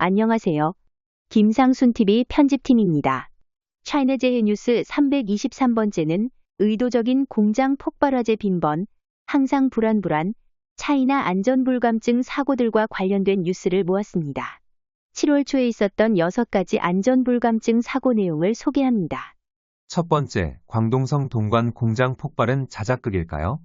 안녕하세요. 김상순TV 편집팀입니다. 차이나제일 뉴스 323번째는 의도적인 공장 폭발 화재 빈번, 항상 불안, 차이나 안전불감증 사고들과 관련된 뉴스를 모았습니다. 7월 초에 있었던 6가지 안전불감증 사고 내용을 소개합니다. 첫 번째, 광동성 동관 공장 폭발은 자작극일까요?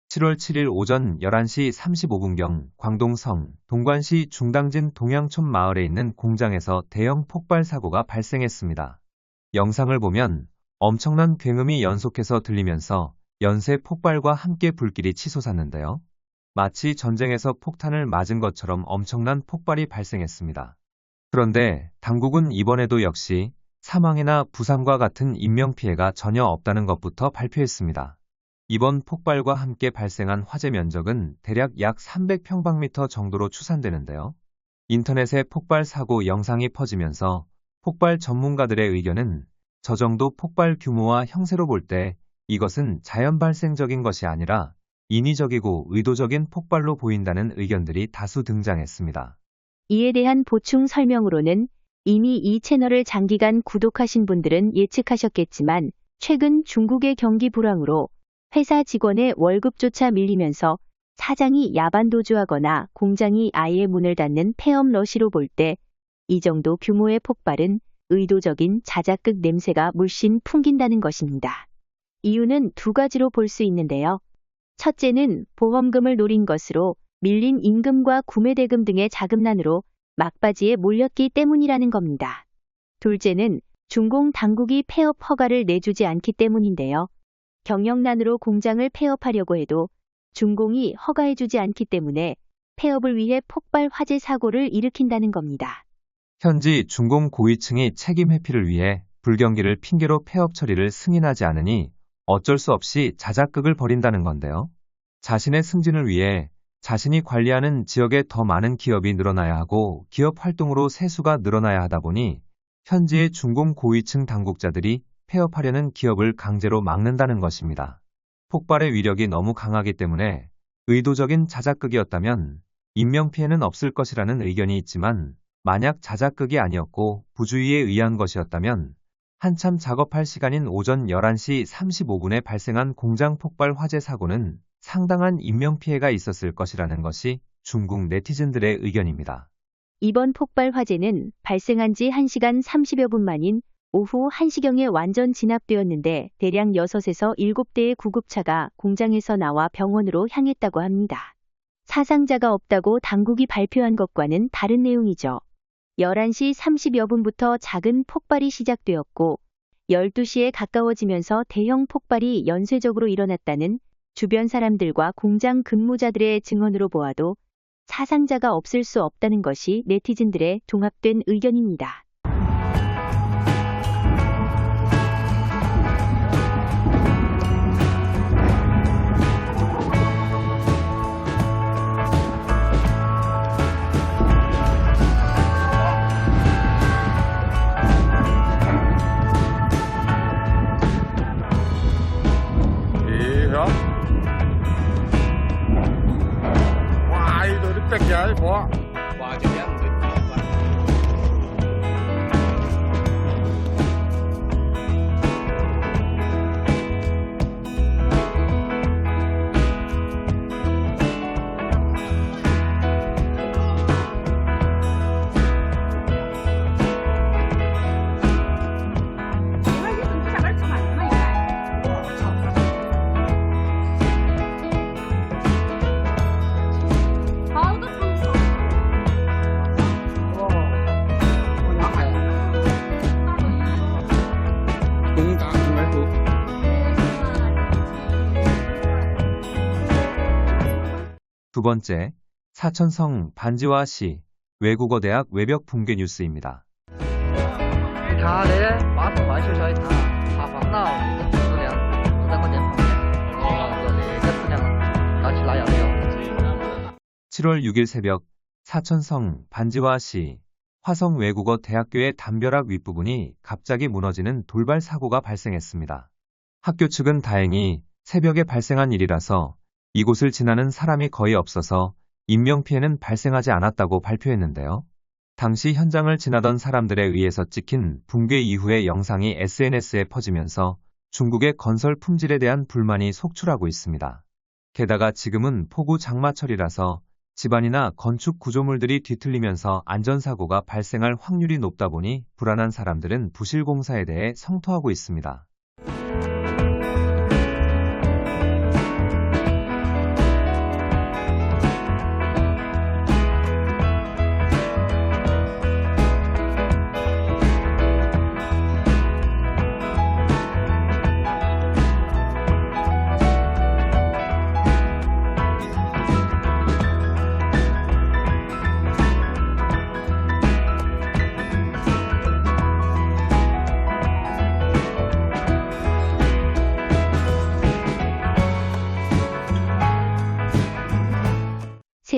(7월 7일) 오전 11시 35분경 광동성 동관시 중당진 동양촌 마을에 있는 공장에서 대형 폭발 사고가 발생했습니다. 영상을 보면 엄청난 굉음이 연속해서 들리면서 연쇄 폭발과 함께 불길이 치솟았는데요. 마치 전쟁에서 폭탄을 맞은 것처럼 엄청난 폭발이 발생했습니다. 그런데 당국은 이번에도 역시 사망이나 부상과 같은 인명피해가 전혀 없다는 것부터 발표했습니다. 이번 폭발과 함께 발생한 화재 면적은 대략 약 300평방미터 정도로 추산되는데요. 인터넷에 폭발 사고 영상이 퍼지면서 폭발 전문가들의 의견은 저 정도 폭발 규모와 형세로 볼 때 이것은 자연 발생적인 것이 아니라 인위적이고 의도적인 폭발로 보인다는 의견들이 다수 등장했습니다. 이에 대한 보충 설명으로는 이미 이 채널을 장기간 구독하신 분들은 예측하셨겠지만 최근 중국의 경기 불황으로 회사 직원의 월급조차 밀리면서 사장이 야반도주하거나 공장이 아예 문을 닫는 폐업 러시로 볼 때 이 정도 규모의 폭발은 의도적인 자작극 냄새가 물씬 풍긴다는 것입니다. 이유는 두 가지로 볼 수 있는데요. 첫째는 보험금을 노린 것으로 밀린 임금과 구매대금 등의 자금난으로 막바지에 몰렸기 때문이라는 겁니다. 둘째는 중공 당국이 폐업 허가를 내주지 않기 때문인데요. 경영난으로 공장을 폐업하려고 해도 중공이 허가해주지 않기 때문에 폐업을 위해 폭발 화재 사고를 일으킨다는 겁니다. 현지 중공 고위층이 책임 회피를 위해 불경기를 핑계로 폐업 처리를 승인하지 않으니 어쩔 수 없이 자작극을 벌인다는 건데요. 자신의 승진을 위해 자신이 관리하는 지역에 더 많은 기업이 늘어나야 하고 기업 활동으로 세수가 늘어나야 하다 보니 현지의 중공 고위층 당국자들이 폐업하려는 기업을 강제로 막는다는 것입니다. 폭발의 위력이 너무 강하기 때문에 의도적인 자작극이었다면 인명피해는 없을 것이라는 의견이 있지만 만약 자작극이 아니었고 부주의에 의한 것이었다면 한참 작업할 시간인 오전 11시 35분에 발생한 공장 폭발 화재 사고는 상당한 인명피해가 있었을 것이라는 것이 중국 네티즌들의 의견입니다. 이번 폭발 화재는 발생한 지 1시간 30여 분 만인 오후 1시경에 완전 진압되었는데 대략 6에서 7대의 구급차가 공장에서 나와 병원으로 향했다고 합니다. 사상자가 없다고 당국이 발표한 것과는 다른 내용이죠. 11시 30여 분부터 작은 폭발이 시작되었고 12시에 가까워지면서 대형 폭발이 연쇄적으로 일어났다는 주변 사람들과 공장 근무자들의 증언으로 보아도 사상자가 없을 수 없다는 것이 네티즌들의 종합된 의견입니다. 두 번째, 사천성 반지와시 외국어대학 외벽 붕괴 뉴스입니다. 他咧把同埋出水塔， 7월 6일 새벽 사천성 반지화시 화성외국어대학교의 담벼락 윗부분이 갑자기 무너지는 돌발 사고가 발생했습니다. 학교 측은 다행히 새벽에 발생한 일이라서 이곳을 지나는 사람이 거의 없어서 인명피해는 발생하지 않았다고 발표했는데요. 당시 현장을 지나던 사람들에 의해서 찍힌 붕괴 이후의 영상이 SNS에 퍼지면서 중국의 건설 품질에 대한 불만이 속출하고 있습니다. 게다가 지금은 폭우 장마철이라서 집안이나 건축 구조물들이 뒤틀리면서 안전사고가 발생할 확률이 높다 보니 불안한 사람들은 부실공사에 대해 성토하고 있습니다.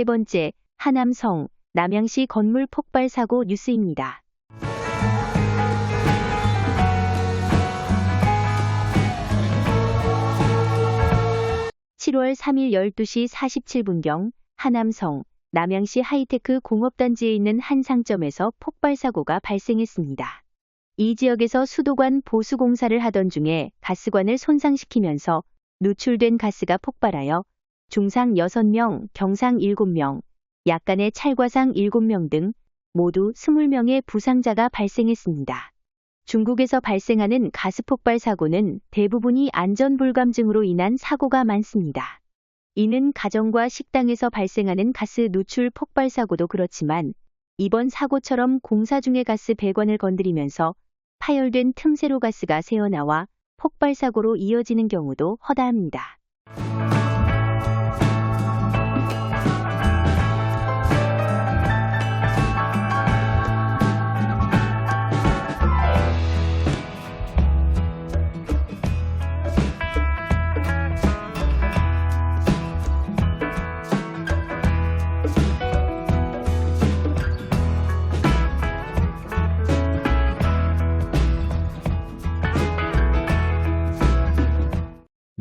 세 번째, 하남성, 남양시 건물 폭발 사고 뉴스입니다. (7월 3일) 12시 47분경 하남성, 남양시 하이테크 공업단지에 있는 한 상점에서 폭발 사고가 발생했습니다. 이 지역에서 수도관 보수 공사를 하던 중에 가스관을 손상시키면서 누출된 가스가 폭발하여 중상 6명, 경상 7명, 약간의 찰과상 7명 등 모두 20명의 부상자가 발생했습니다. 중국에서 발생하는 가스 폭발 사고는 대부분이 안전불감증으로 인한 사고가 많습니다. 이는 가정과 식당에서 발생하는 가스 누출 폭발 사고도 그렇지만 이번 사고처럼 공사 중의 가스 배관을 건드리면서 파열된 틈새로 가스가 새어나와 폭발 사고로 이어지는 경우도 허다합니다.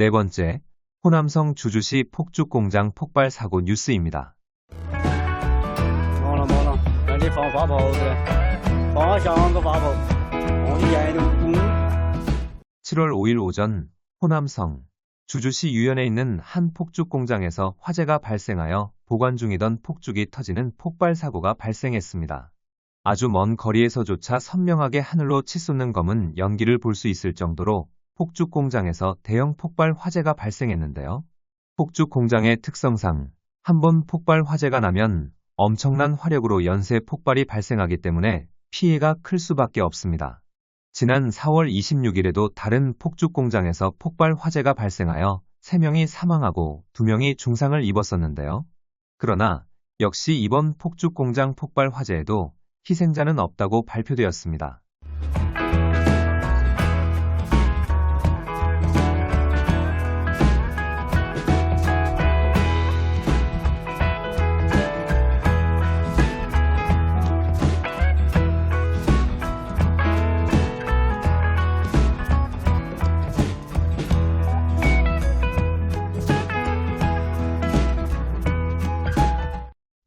네 번째, 호남성 주주시 폭죽공장 폭발 사고 뉴스입니다. 7월 5일 오전 호남성 주주시 유연에 있는 한 폭죽공장에서 화재가 발생하여 보관 중이던 폭죽이 터지는 폭발 사고가 발생했습니다. 아주 먼 거리에서조차 선명하게 하늘로 치솟는 검은 연기를 볼 수 있을 정도로 폭죽 공장에서 대형 폭발 화재가 발생했는데요. 폭죽 공장의 특성상 한번 폭발 화재가 나면 엄청난 화력으로 연쇄 폭발이 발생하기 때문에 피해가 클 수밖에 없습니다. 지난 4월 26일에도 다른 폭죽 공장에서 폭발 화재가 발생하여 3명이 사망하고 2명이 중상을 입었었는데요. 그러나 역시 이번 폭죽 공장 폭발 화재에도 희생자는 없다고 발표되었습니다.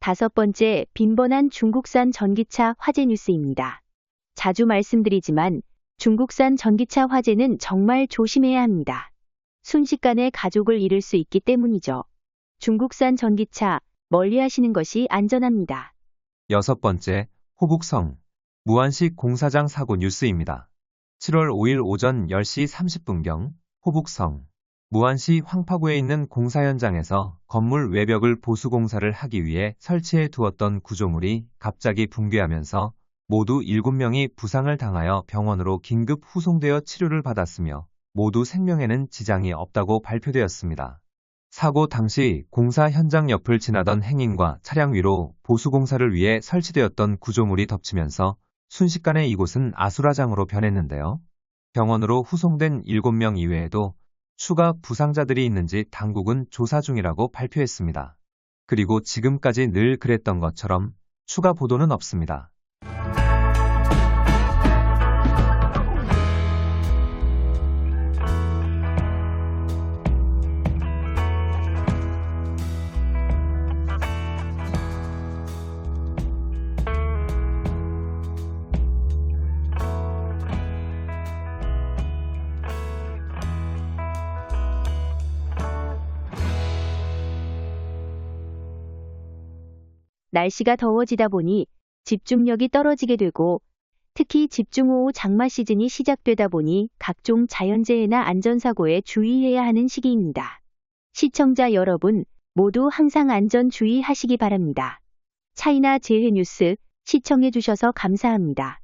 다섯 번째, 빈번한 중국산 전기차 화재 뉴스입니다. 자주 말씀드리지만 중국산 전기차 화재는 정말 조심해야 합니다. 순식간에 가족을 잃을 수 있기 때문이죠. 중국산 전기차 멀리 하시는 것이 안전합니다. 여섯 번째, 호북성 무안시 공사장 사고 뉴스입니다. 7월 5일 오전 10시 30분경 호북성 무안시 황파구에 있는 공사 현장에서 건물 외벽을 보수 공사를 하기 위해 설치해 두었던 구조물이 갑자기 붕괴하면서 모두 7명이 부상을 당하여 병원으로 긴급 후송되어 치료를 받았으며 모두 생명에는 지장이 없다고 발표되었습니다. 사고 당시 공사 현장 옆을 지나던 행인과 차량 위로 보수 공사를 위해 설치되었던 구조물이 덮치면서 순식간에 이곳은 아수라장으로 변했는데요. 병원으로 후송된 7명 이외에도 추가 부상자들이 있는지 당국은 조사 중이라고 발표했습니다. 그리고 지금까지 늘 그랬던 것처럼 추가 보도는 없습니다. 날씨가 더워지다 보니 집중력이 떨어지게 되고 특히 집중호우 장마 시즌이 시작되다 보니 각종 자연재해나 안전사고에 주의해야 하는 시기입니다. 시청자 여러분 모두 항상 안전 주의하시기 바랍니다. 차이나 재해 뉴스 시청해 주셔서 감사합니다.